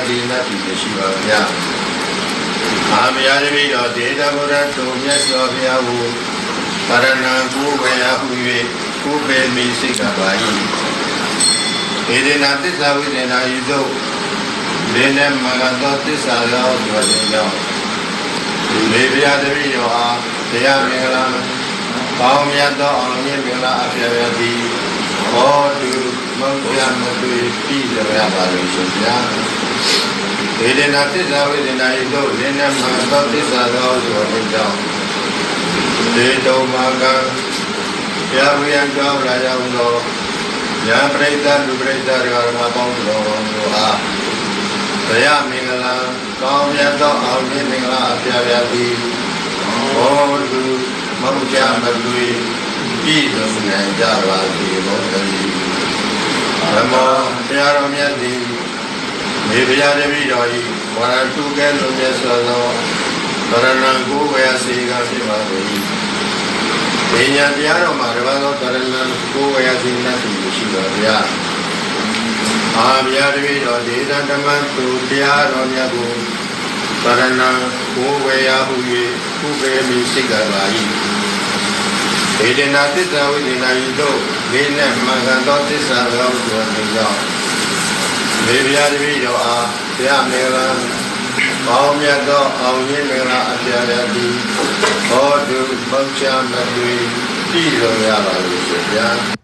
တိနတ်ပြည်ရှိပါဗျာအာမယာတပိတော်ဒေတာဘုရားတုံမြတ်စွာဘုရားကိုပရဏံကိုဝေယဟု၍ကိုပေမိစိတ်ကပါ၏ဒေဒနာသစ္စာဝိဒေနာဤသို့လင်းနဲ့မဂ္ဂသောသစ္စာရောဆိုတဲ့ကြောင့်လေဘုရားတပိတော်အားတရားမင်္ဂလာပေါင်းမြတ်သောအောင်မြင်မင်္ဂလာအပြည့်ရသည်ဟောတုမောက္ခမတွေ့ပြည်တော်ရပါလိမ့်ရှင်ဗျာဒေဒနာသစ္စာဝိဒေနာဤသို့လင်းနဲ့မဂ္ဂသောသစ္စာရောဆိုတဲ့ကြောင့်ဒေတုံမာကံဘုရားဝိယံကြောင့်လာရောက်သောညာပရိသတ်လူပရိသတ်တော်မှာပေါင်းတော်တို့အားတရားမင်္ဂလာကောင်းမြတ်သောအောင်မြင်မင်္ဂလာအပြည့်ရသည်ဟောတုမောက္ခမတွေ့ပြည်တော်နိုင်ကြပါစေဘောတည်းဓမ္မဘုရားတော်မြတ်သည်မေဘုရားတပည့်တော်၏ဝါရတုကဲ့သို့မြတ်စွာသောဗရဏံကိုဝေယစေကဖြစ်ပါသည်ပညာတရားတော်မှာတပါးသောဗရဏံကိုဝေယစေနတ်ပြည်ရှိပါဗျာအာဘုရားတပည့်တော်ဒေသဓမ္မသူတရားတော်မြတ်ကိုဗရဏံကိုဝေယဟု၍ခုပေမိစိတ်ကပါ၏ဒေဒနာသစ္စာဝိဒေနာဤသို့လေးနဲ့မှန်ကန်သောသစ္စာတော်ကိုသိကြောင်းမေဘုရားတပည့်တော်အားတရားမင်္ဂလာပေါင်းမြတ်သောအောင်မြင်မင်္ဂလာအပြည့်ရသည်ဟောတုမောက္ခမတွေ့ပြည်တော်ရပါလိမ့်ရှင်ဗျာ